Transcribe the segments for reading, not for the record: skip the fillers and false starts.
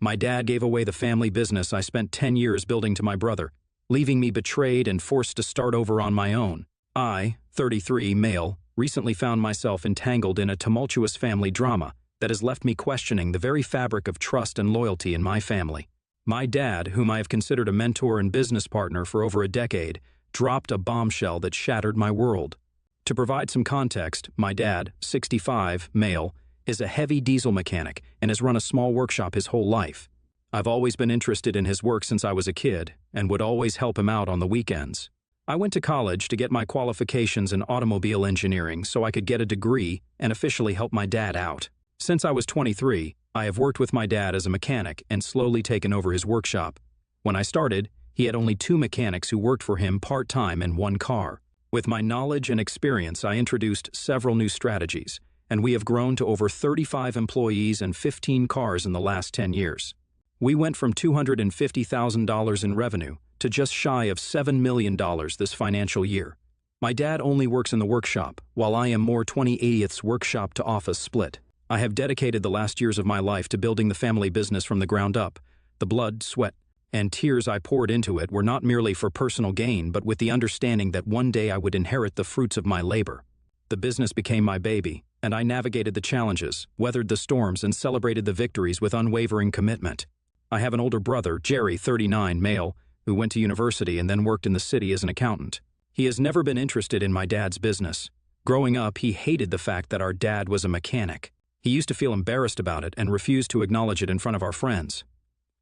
My dad gave away the family business I spent 10 years building to my brother, leaving me betrayed and forced to start over on my own. I, 33, male, recently found myself entangled in a tumultuous family drama that has left me questioning the very fabric of trust and loyalty in my family. My dad, whom I have considered a mentor and business partner for over a decade, dropped a bombshell that shattered my world. To provide some context, my dad, 65, male, is a heavy diesel mechanic and has run a small workshop his whole life. I've always been interested in his work since I was a kid and would always help him out on the weekends. I went to college to get my qualifications in automobile engineering so I could get a degree and officially help my dad out. Since I was 23, I have worked with my dad as a mechanic and slowly taken over his workshop. When I started, he had only 2 mechanics who worked for him part-time in 1 car. With my knowledge and experience, I introduced several new strategies, and we have grown to over 35 employees and 15 cars in the last 10 years. We went from $250,000 in revenue to just shy of $7 million this financial year. My dad only works in the workshop, while I am more 20/80ths workshop to office split. I have dedicated the last years of my life to building the family business from the ground up. The blood, sweat, and tears I poured into it were not merely for personal gain, but with the understanding that one day I would inherit the fruits of my labor. The business became my baby, and I navigated the challenges, weathered the storms, and celebrated the victories with unwavering commitment. I have an older brother, Jerry, 39, male, who went to university and then worked in the city as an accountant. He has never been interested in my dad's business. Growing up, he hated the fact that our dad was a mechanic. He used to feel embarrassed about it and refused to acknowledge it in front of our friends.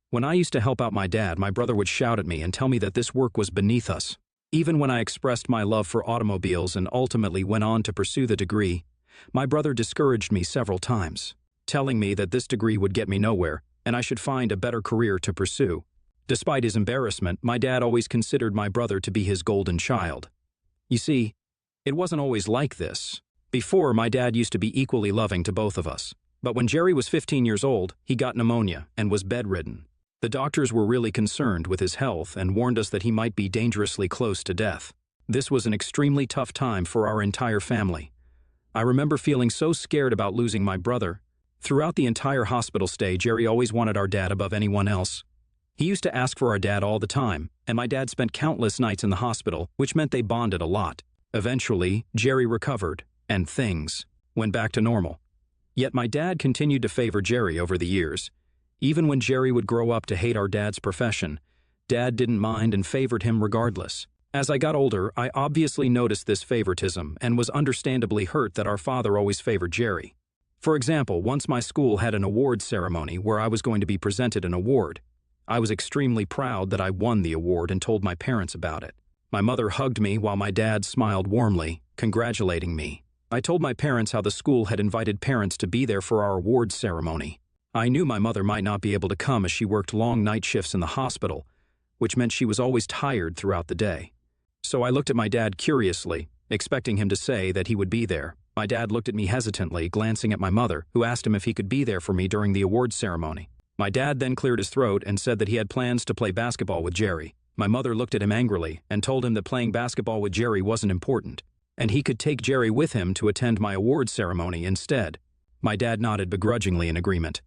When I used to help out my dad, my brother would shout at me and tell me that this work was beneath us. Even when I expressed my love for automobiles and ultimately went on to pursue the degree, my brother discouraged me several times, telling me that this degree would get me nowhere and I should find a better career to pursue. Despite his embarrassment, my dad always considered my brother to be his golden child. You see, it wasn't always like this. Before, my dad used to be equally loving to both of us. But when Jerry was 15 years old, he got pneumonia and was bedridden. The doctors were really concerned with his health and warned us that he might be dangerously close to death. This was an extremely tough time for our entire family. I remember feeling so scared about losing my brother. Throughout the entire hospital stay, Jerry always wanted our dad above anyone else. He used to ask for our dad all the time, and my dad spent countless nights in the hospital, which meant they bonded a lot. Eventually, Jerry recovered, and things went back to normal. Yet my dad continued to favor Jerry over the years. Even when Jerry would grow up to hate our dad's profession, Dad didn't mind and favored him regardless. As I got older, I obviously noticed this favoritism and was understandably hurt that our father always favored Jerry. For example, once my school had an award ceremony where I was going to be presented an award. I was extremely proud that I won the award and told my parents about it. My mother hugged me while my dad smiled warmly, congratulating me. I told my parents how the school had invited parents to be there for our awards ceremony. I knew my mother might not be able to come as she worked long night shifts in the hospital, which meant she was always tired throughout the day. So I looked at my dad curiously, expecting him to say that he would be there. My dad looked at me hesitantly, glancing at my mother, who asked him if he could be there for me during the awards ceremony. My dad then cleared his throat and said that he had plans to play basketball with Jerry. My mother looked at him angrily and told him that playing basketball with Jerry wasn't important, and he could take Jerry with him to attend my awards ceremony instead. My dad nodded begrudgingly in agreement.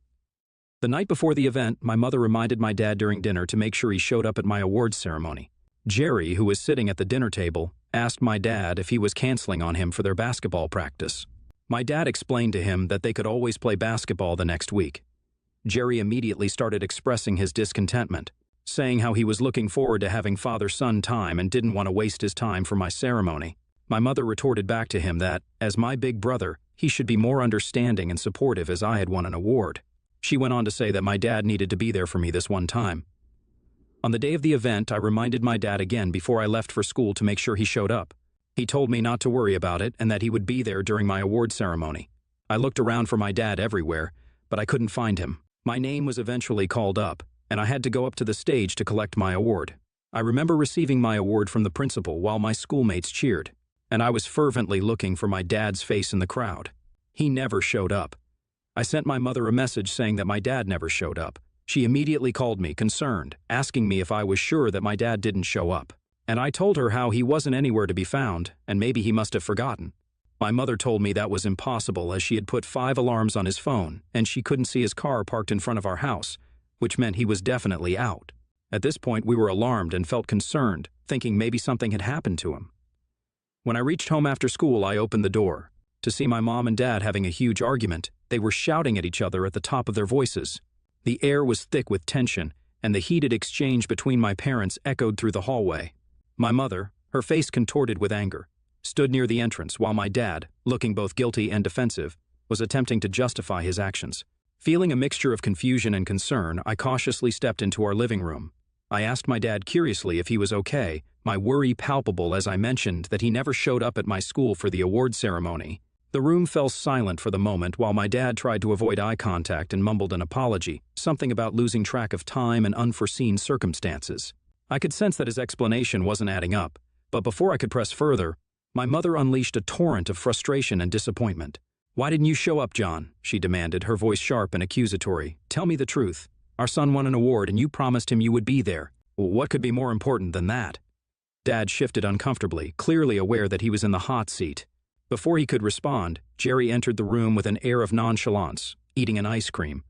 The night before the event, my mother reminded my dad during dinner to make sure he showed up at my awards ceremony. Jerry, who was sitting at the dinner table, asked my dad if he was canceling on him for their basketball practice. My dad explained to him that they could always play basketball the next week. Jerry immediately started expressing his discontentment, saying how he was looking forward to having father-son time and didn't want to waste his time for my ceremony. My mother retorted back to him that, as my big brother, he should be more understanding and supportive as I had won an award. She went on to say that my dad needed to be there for me this one time. On the day of the event, I reminded my dad again before I left for school to make sure he showed up. He told me not to worry about it and that he would be there during my award ceremony. I looked around for my dad everywhere, but I couldn't find him. My name was eventually called up, and I had to go up to the stage to collect my award. I remember receiving my award from the principal while my schoolmates cheered, and I was fervently looking for my dad's face in the crowd. He never showed up. I sent my mother a message saying that my dad never showed up. She immediately called me, concerned, asking me if I was sure that my dad didn't show up. And I told her how he wasn't anywhere to be found, and maybe he must have forgotten. My mother told me that was impossible as she had put 5 alarms on his phone, and she couldn't see his car parked in front of our house, which meant he was definitely out. At this point, we were alarmed and felt concerned, thinking maybe something had happened to him. When I reached home after school, I opened the door to see my mom and dad having a huge argument. They were shouting at each other at the top of their voices. The air was thick with tension, and the heated exchange between my parents echoed through the hallway. My mother, her face contorted with anger, stood near the entrance while my dad, looking both guilty and defensive, was attempting to justify his actions. Feeling a mixture of confusion and concern, I cautiously stepped into our living room. I asked my dad curiously if he was okay, my worry palpable as I mentioned that he never showed up at my school for the award ceremony. The room fell silent for the moment while my dad tried to avoid eye contact and mumbled an apology, something about losing track of time and unforeseen circumstances. I could sense that his explanation wasn't adding up, but before I could press further, my mother unleashed a torrent of frustration and disappointment. "Why didn't you show up, John?" she demanded, her voice sharp and accusatory. "Tell me the truth. Our son won an award and you promised him you would be there. What could be more important than that?" Dad shifted uncomfortably, clearly aware that he was in the hot seat. Before he could respond, Jerry entered the room with an air of nonchalance, eating an ice cream.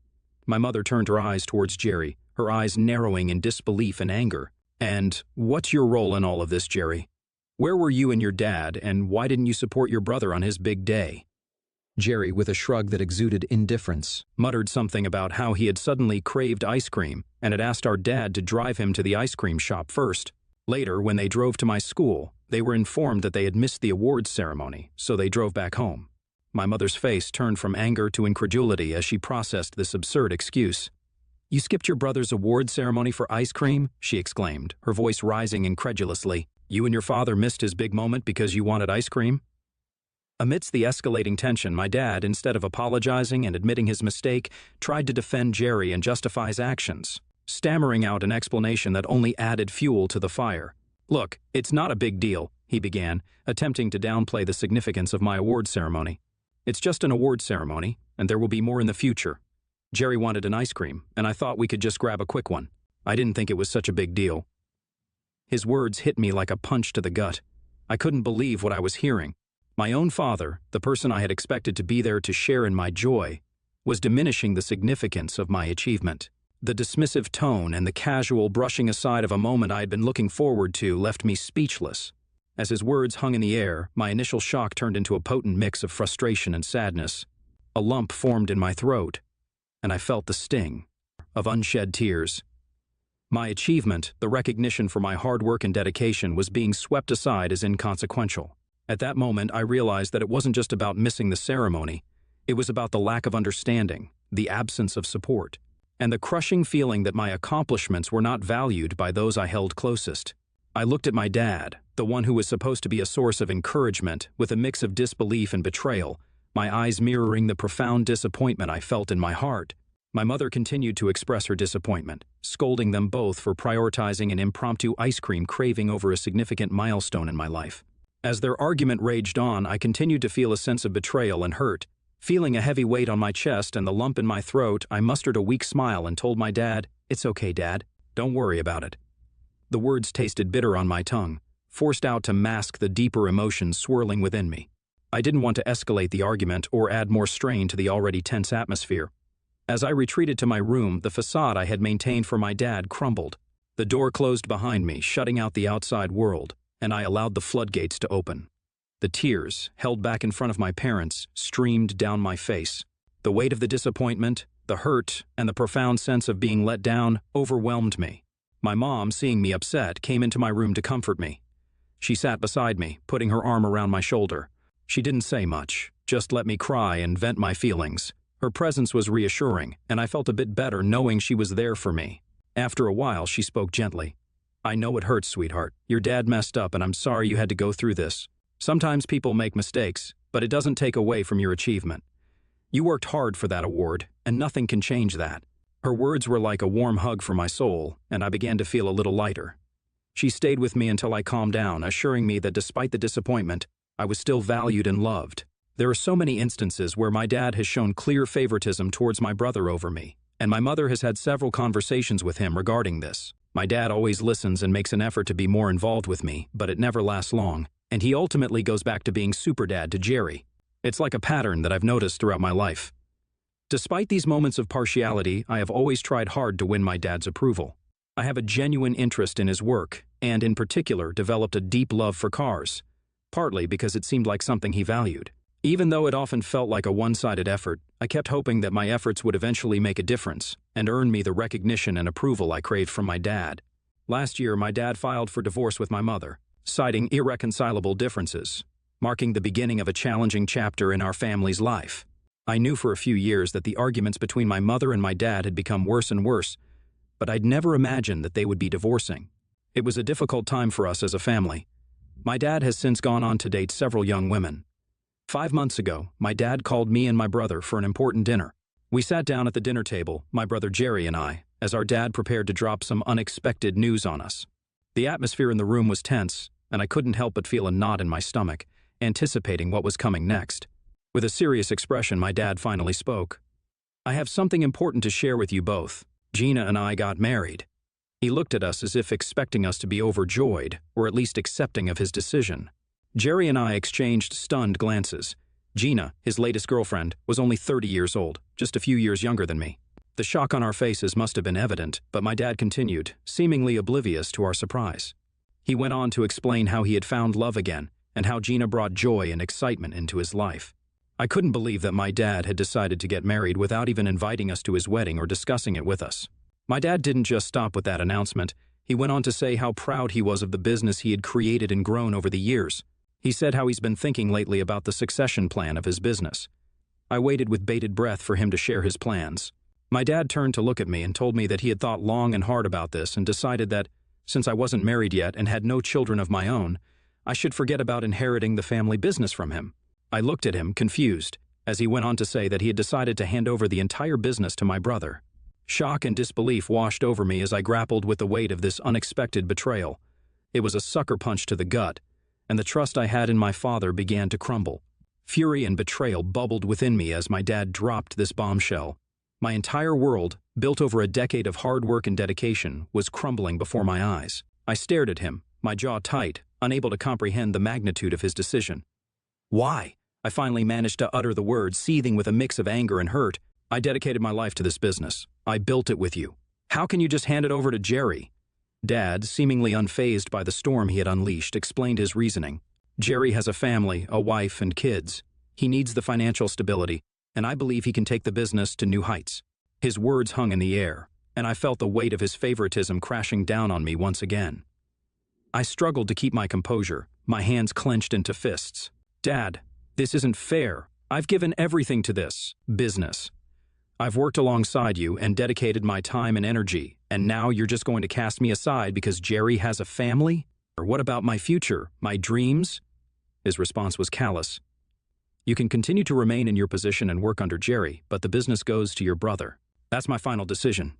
My mother turned her eyes towards Jerry, her eyes narrowing in disbelief and anger. "And what's your role in all of this, Jerry? Where were you and your dad, and why didn't you support your brother on his big day?" Jerry, with a shrug that exuded indifference, muttered something about how he had suddenly craved ice cream and had asked our dad to drive him to the ice cream shop first. Later, when they drove to my school, they were informed that they had missed the awards ceremony, so they drove back home. My mother's face turned from anger to incredulity as she processed this absurd excuse. "You skipped your brother's award ceremony for ice cream?" she exclaimed, her voice rising incredulously. "You and your father missed his big moment because you wanted ice cream?" Amidst the escalating tension, my dad, instead of apologizing and admitting his mistake, tried to defend Jerry and justify his actions, stammering out an explanation that only added fuel to the fire. "Look, it's not a big deal," he began, attempting to downplay the significance of my award ceremony. "It's just an award ceremony, and there will be more in the future. Jerry wanted an ice cream, and I thought we could just grab a quick one. I didn't think it was such a big deal." His words hit me like a punch to the gut. I couldn't believe what I was hearing. My own father, the person I had expected to be there to share in my joy, was diminishing the significance of my achievement. The dismissive tone and the casual brushing aside of a moment I had been looking forward to left me speechless. As his words hung in the air, my initial shock turned into a potent mix of frustration and sadness. A lump formed in my throat, and I felt the sting of unshed tears. My achievement, the recognition for my hard work and dedication, was being swept aside as inconsequential. At that moment, I realized that it wasn't just about missing the ceremony. It was about the lack of understanding, the absence of support, and the crushing feeling that my accomplishments were not valued by those I held closest. I looked at my dad, the one who was supposed to be a source of encouragement, with a mix of disbelief and betrayal, my eyes mirroring the profound disappointment I felt in my heart. My mother continued to express her disappointment, scolding them both for prioritizing an impromptu ice cream craving over a significant milestone in my life. As their argument raged on, I continued to feel a sense of betrayal and hurt. Feeling a heavy weight on my chest and the lump in my throat, I mustered a weak smile and told my dad, "It's okay, Dad. Don't worry about it." The words tasted bitter on my tongue, forced out to mask the deeper emotions swirling within me. I didn't want to escalate the argument or add more strain to the already tense atmosphere. As I retreated to my room, the facade I had maintained for my dad crumbled. The door closed behind me, shutting out the outside world, and I allowed the floodgates to open. The tears, held back in front of my parents, streamed down my face. The weight of the disappointment, the hurt, and the profound sense of being let down overwhelmed me. My mom, seeing me upset, came into my room to comfort me. She sat beside me, putting her arm around my shoulder. She didn't say much, just let me cry and vent my feelings. Her presence was reassuring, and I felt a bit better knowing she was there for me. After a while, she spoke gently. "I know it hurts, sweetheart. Your dad messed up, and I'm sorry you had to go through this. Sometimes people make mistakes, but it doesn't take away from your achievement. You worked hard for that award, and nothing can change that." Her words were like a warm hug for my soul, and I began to feel a little lighter. She stayed with me until I calmed down, assuring me that despite the disappointment, I was still valued and loved. There are so many instances where my dad has shown clear favoritism towards my brother over me, and my mother has had several conversations with him regarding this. My dad always listens and makes an effort to be more involved with me, but it never lasts long, and he ultimately goes back to being super dad to Jerry. It's like a pattern that I've noticed throughout my life. Despite these moments of partiality, I have always tried hard to win my dad's approval. I have a genuine interest in his work, and in particular developed a deep love for cars, partly because it seemed like something he valued. Even though it often felt like a one-sided effort, I kept hoping that my efforts would eventually make a difference and earn me the recognition and approval I craved from my dad. Last year, my dad filed for divorce with my mother, citing irreconcilable differences, marking the beginning of a challenging chapter in our family's life. I knew for a few years that the arguments between my mother and my dad had become worse and worse, but I'd never imagined that they would be divorcing. It was a difficult time for us as a family. My dad has since gone on to date several young women. 5 months ago, my dad called me and my brother for an important dinner. We sat down at the dinner table, my brother Jerry and I, as our dad prepared to drop some unexpected news on us. The atmosphere in the room was tense, and I couldn't help but feel a knot in my stomach, anticipating what was coming next. With a serious expression, my dad finally spoke. "I have something important to share with you both. Gina and I got married." He looked at us as if expecting us to be overjoyed, or at least accepting of his decision. Jerry and I exchanged stunned glances. Gina, his latest girlfriend, was only 30 years old, just a few years younger than me. The shock on our faces must have been evident, but my dad continued, seemingly oblivious to our surprise. He went on to explain how he had found love again, and how Gina brought joy and excitement into his life. I couldn't believe that my dad had decided to get married without even inviting us to his wedding or discussing it with us. My dad didn't just stop with that announcement. He went on to say how proud he was of the business he had created and grown over the years. He said how he's been thinking lately about the succession plan of his business. I waited with bated breath for him to share his plans. My dad turned to look at me and told me that he had thought long and hard about this and decided that, since I wasn't married yet and had no children of my own, I should forget about inheriting the family business from him. I looked at him, confused, as he went on to say that he had decided to hand over the entire business to my brother. Shock and disbelief washed over me as I grappled with the weight of this unexpected betrayal. It was a sucker punch to the gut, and the trust I had in my father began to crumble. Fury and betrayal bubbled within me as my dad dropped this bombshell. My entire world, built over a decade of hard work and dedication, was crumbling before my eyes. I stared at him, my jaw tight, unable to comprehend the magnitude of his decision. "Why?" I finally managed to utter the words, seething with a mix of anger and hurt. "I dedicated my life to this business. I built it with you. How can you just hand it over to Jerry?" Dad, seemingly unfazed by the storm he had unleashed, explained his reasoning. "Jerry has a family, a wife, and kids. He needs the financial stability, and I believe he can take the business to new heights." His words hung in the air, and I felt the weight of his favoritism crashing down on me once again. I struggled to keep my composure, my hands clenched into fists. "Dad, this isn't fair. I've given everything to this business. I've worked alongside you and dedicated my time and energy, and now you're just going to cast me aside because Jerry has a family? Or what about my future, my dreams?" His response was callous. "You can continue to remain in your position and work under Jerry, but the business goes to your brother. That's my final decision."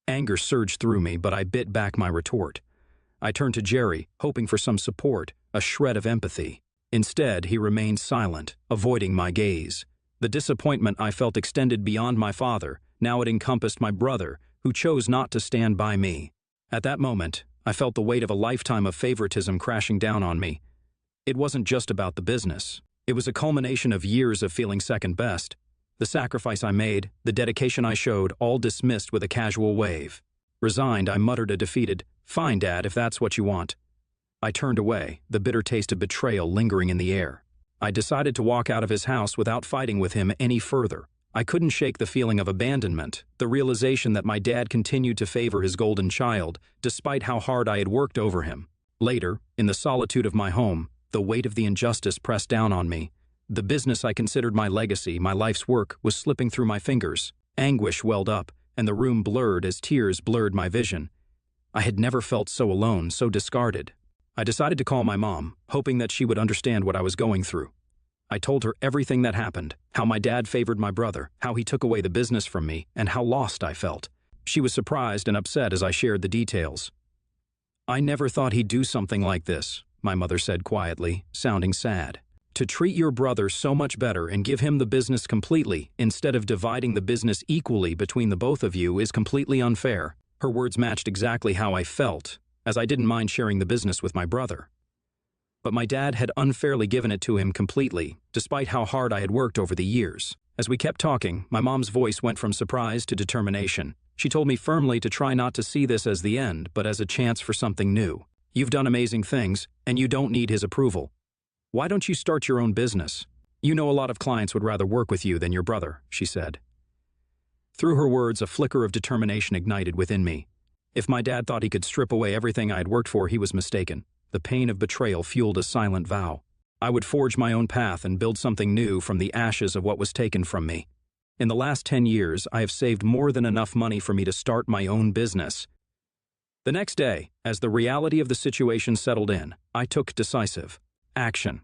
Anger surged through me, but I bit back my retort. I turned to Jerry, hoping for some support, a shred of empathy. Instead, he remained silent, avoiding my gaze. The disappointment I felt extended beyond my father. Now it encompassed my brother, who chose not to stand by me. At that moment, I felt the weight of a lifetime of favoritism crashing down on me. It wasn't just about the business. It was a culmination of years of feeling second best. The sacrifice I made, the dedication I showed, all dismissed with a casual wave. Resigned, I muttered a defeated, "Fine, Dad, if that's what you want." I turned away, the bitter taste of betrayal lingering in the air. I decided to walk out of his house without fighting with him any further. I couldn't shake the feeling of abandonment, the realization that my dad continued to favor his golden child, despite how hard I had worked over him. Later, in the solitude of my home, the weight of the injustice pressed down on me. The business I considered my legacy, my life's work, was slipping through my fingers. Anguish welled up, and the room blurred as tears blurred my vision. I had never felt so alone, so discarded. I decided to call my mom, hoping that she would understand what I was going through. I told her everything that happened, how my dad favored my brother, how he took away the business from me, and how lost I felt. She was surprised and upset as I shared the details. "I never thought he'd do something like this," my mother said quietly, sounding sad. "To treat your brother so much better and give him the business completely, instead of dividing the business equally between the both of you, is completely unfair." Her words matched exactly how I felt, as I didn't mind sharing the business with my brother. But my dad had unfairly given it to him completely, despite how hard I had worked over the years. As we kept talking, my mom's voice went from surprise to determination. She told me firmly to try not to see this as the end, but as a chance for something new. You've done amazing things, and you don't need his approval. Why don't you start your own business? You know a lot of clients would rather work with you than your brother, she said. Through her words, a flicker of determination ignited within me. If my dad thought he could strip away everything I had worked for, he was mistaken. The pain of betrayal fueled a silent vow. I would forge my own path and build something new from the ashes of what was taken from me. In the last 10 years, I have saved more than enough money for me to start my own business. The next day, as the reality of the situation settled in, I took decisive action.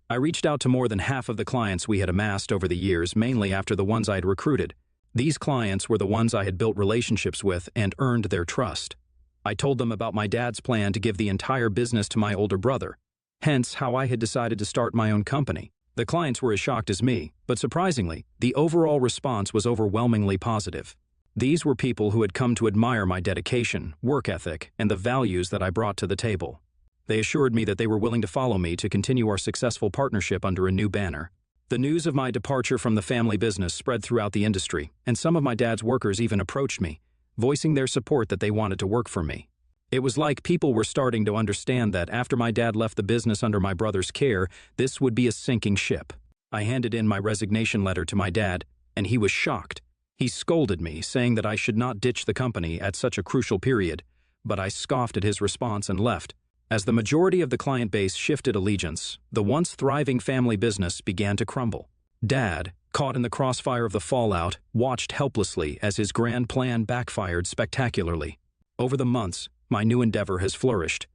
I reached out to more than half of the clients we had amassed over the years, mainly after the ones I had recruited. These clients were the ones I had built relationships with and earned their trust. I told them about my dad's plan to give the entire business to my older brother, hence how I had decided to start my own company. The clients were as shocked as me, but surprisingly, the overall response was overwhelmingly positive. These were people who had come to admire my dedication, work ethic, and the values that I brought to the table. They assured me that they were willing to follow me to continue our successful partnership under a new banner. The news of my departure from the family business spread throughout the industry, and some of my dad's workers even approached me, voicing their support that they wanted to work for me. It was like people were starting to understand that after my dad left the business under my brother's care, this would be a sinking ship. I handed in my resignation letter to my dad, and he was shocked. He scolded me, saying that I should not ditch the company at such a crucial period, but I scoffed at his response and left. As the majority of the client base shifted allegiance, the once thriving family business began to crumble. Dad, caught in the crossfire of the fallout, watched helplessly as his grand plan backfired spectacularly. Over the months, my new endeavor has flourished.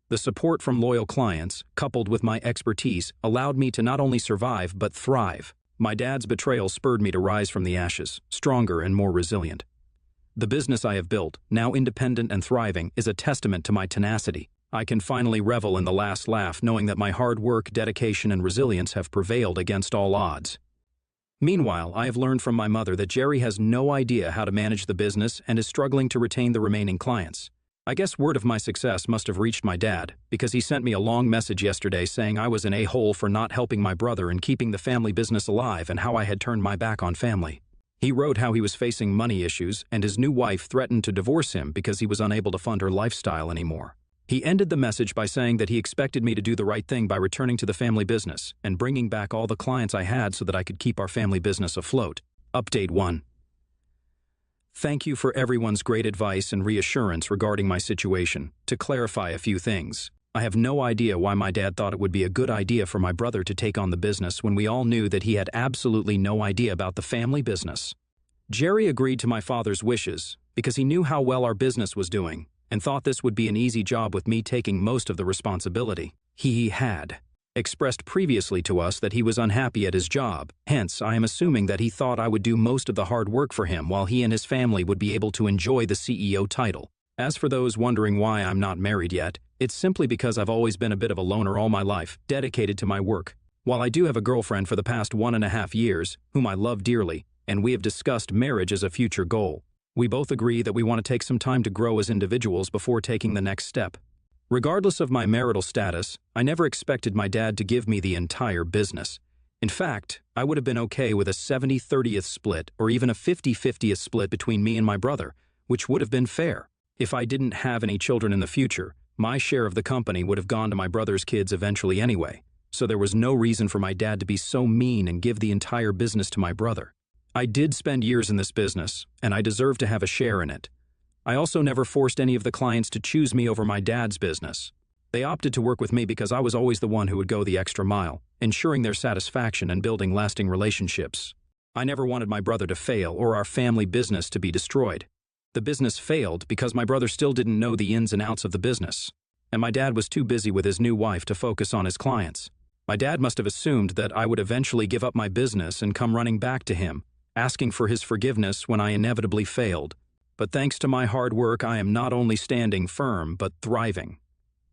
The support from loyal clients, coupled with my expertise, allowed me to not only survive but thrive. My dad's betrayal spurred me to rise from the ashes, stronger and more resilient. The business I have built, now independent and thriving, is a testament to my tenacity. I can finally revel in the last laugh knowing that my hard work, dedication, and resilience have prevailed against all odds. Meanwhile, I have learned from my mother that Jerry has no idea how to manage the business and is struggling to retain the remaining clients. I guess word of my success must have reached my dad, because he sent me a long message yesterday saying I was an a-hole for not helping my brother and keeping the family business alive and how I had turned my back on family. He wrote how he was facing money issues and his new wife threatened to divorce him because he was unable to fund her lifestyle anymore. He ended the message by saying that he expected me to do the right thing by returning to the family business and bringing back all the clients I had so that I could keep our family business afloat. Update 1. Thank you for everyone's great advice and reassurance regarding my situation. To clarify a few things, I have no idea why my dad thought it would be a good idea for my brother to take on the business when we all knew that he had absolutely no idea about the family business. Jerry agreed to my father's wishes because he knew how well our business was doing and thought this would be an easy job with me taking most of the responsibility. He had expressed previously to us that he was unhappy at his job, hence I am assuming that he thought I would do most of the hard work for him while he and his family would be able to enjoy the CEO title. As for those wondering why I'm not married yet, it's simply because I've always been a bit of a loner all my life, dedicated to my work. While I do have a girlfriend for the past 1.5 years, whom I love dearly, and we have discussed marriage as a future goal, we both agree that we want to take some time to grow as individuals before taking the next step. Regardless of my marital status, I never expected my dad to give me the entire business. In fact, I would have been okay with a 70-30th split or even a 50-50th split between me and my brother, which would have been fair. If I didn't have any children in the future, my share of the company would have gone to my brother's kids eventually anyway, so there was no reason for my dad to be so mean and give the entire business to my brother. I did spend years in this business, and I deserve to have a share in it. I also never forced any of the clients to choose me over my dad's business. They opted to work with me because I was always the one who would go the extra mile, ensuring their satisfaction and building lasting relationships. I never wanted my brother to fail or our family business to be destroyed. The business failed because my brother still didn't know the ins and outs of the business, and my dad was too busy with his new wife to focus on his clients. My dad must have assumed that I would eventually give up my business and come running back to him, asking for his forgiveness when I inevitably failed. But thanks to my hard work, I am not only standing firm, but thriving.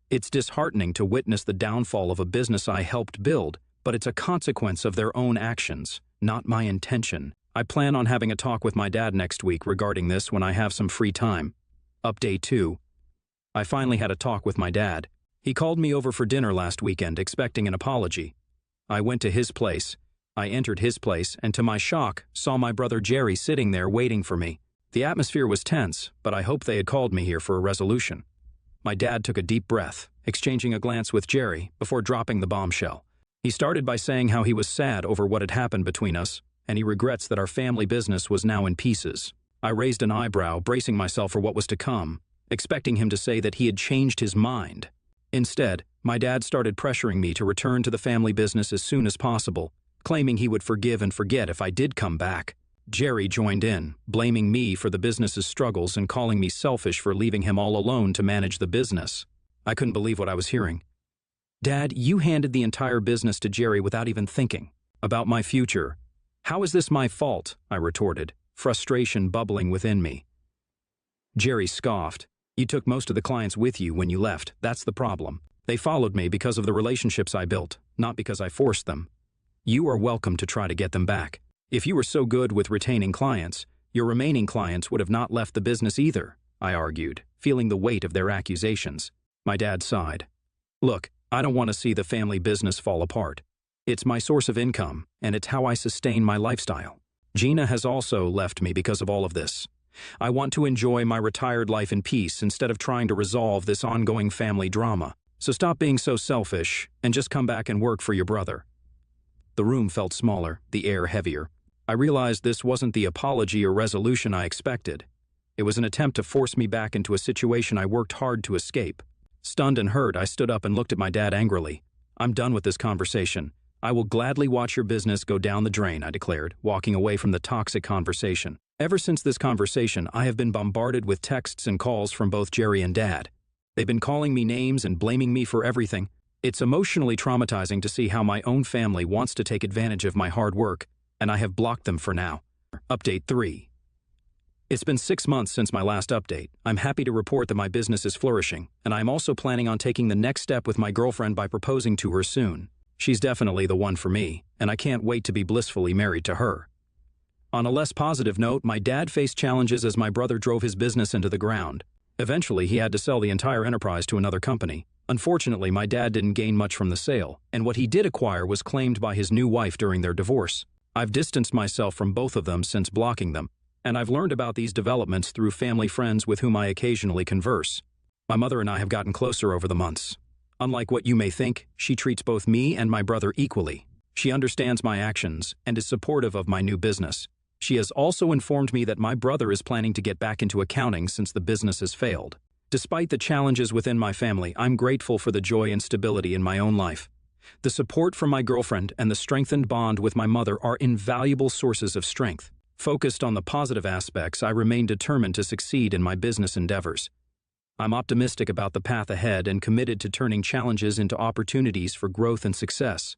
It's disheartening to witness the downfall of a business I helped build, but it's a consequence of their own actions, not my intention. I plan on having a talk with my dad next week regarding this when I have some free time. Update 2. I finally had a talk with my dad. He called me over for dinner last weekend expecting an apology. I went to his place, I entered his place and, to my shock, saw my brother Jerry sitting there waiting for me. The atmosphere was tense, but I hoped they had called me here for a resolution. My dad took a deep breath, exchanging a glance with Jerry before dropping the bombshell. He started by saying how he was sad over what had happened between us, and he regrets that our family business was now in pieces. I raised an eyebrow, bracing myself for what was to come, expecting him to say that he had changed his mind. Instead, my dad started pressuring me to return to the family business as soon as possible, claiming he would forgive and forget if I did come back. Jerry joined in, blaming me for the business's struggles and calling me selfish for leaving him all alone to manage the business. I couldn't believe what I was hearing. "Dad, you handed the entire business to Jerry without even thinking about my future. How is this my fault?" I retorted, frustration bubbling within me. Jerry scoffed. "You took most of the clients with you when you left. That's the problem. They followed me because of the relationships I built, not because I forced them. You are welcome to try to get them back. If you were so good with retaining clients, your remaining clients would have not left the business either," I argued, feeling the weight of their accusations. My dad sighed. "Look, I don't want to see the family business fall apart. It's my source of income, and it's how I sustain my lifestyle. Gina has also left me because of all of this. I want to enjoy my retired life in peace instead of trying to resolve this ongoing family drama. So stop being so selfish and just come back and work for your brother." The room felt smaller, the air heavier. I realized this wasn't the apology or resolution I expected. It was an attempt to force me back into a situation I worked hard to escape. Stunned and hurt, I stood up and looked at my dad angrily. "I'm done with this conversation. I will gladly watch your business go down the drain," I declared, walking away from the toxic conversation. Ever since this conversation, I have been bombarded with texts and calls from both Jerry and Dad. They've been calling me names and blaming me for everything. It's emotionally traumatizing to see how my own family wants to take advantage of my hard work, and I have blocked them for now. Update 3. It's been 6 months since my last update. I'm happy to report that my business is flourishing, and I'm also planning on taking the next step with my girlfriend by proposing to her soon. She's definitely the one for me, and I can't wait to be blissfully married to her. On a less positive note, my dad faced challenges as my brother drove his business into the ground. Eventually, he had to sell the entire enterprise to another company. Unfortunately, my dad didn't gain much from the sale, and what he did acquire was claimed by his new wife during their divorce. I've distanced myself from both of them since blocking them, and I've learned about these developments through family friends with whom I occasionally converse. My mother and I have gotten closer over the months. Unlike what you may think, she treats both me and my brother equally. She understands my actions and is supportive of my new business. She has also informed me that my brother is planning to get back into accounting since the business has failed. Despite the challenges within my family, I'm grateful for the joy and stability in my own life. The support from my girlfriend and the strengthened bond with my mother are invaluable sources of strength. Focused on the positive aspects, I remain determined to succeed in my business endeavors. I'm optimistic about the path ahead and committed to turning challenges into opportunities for growth and success.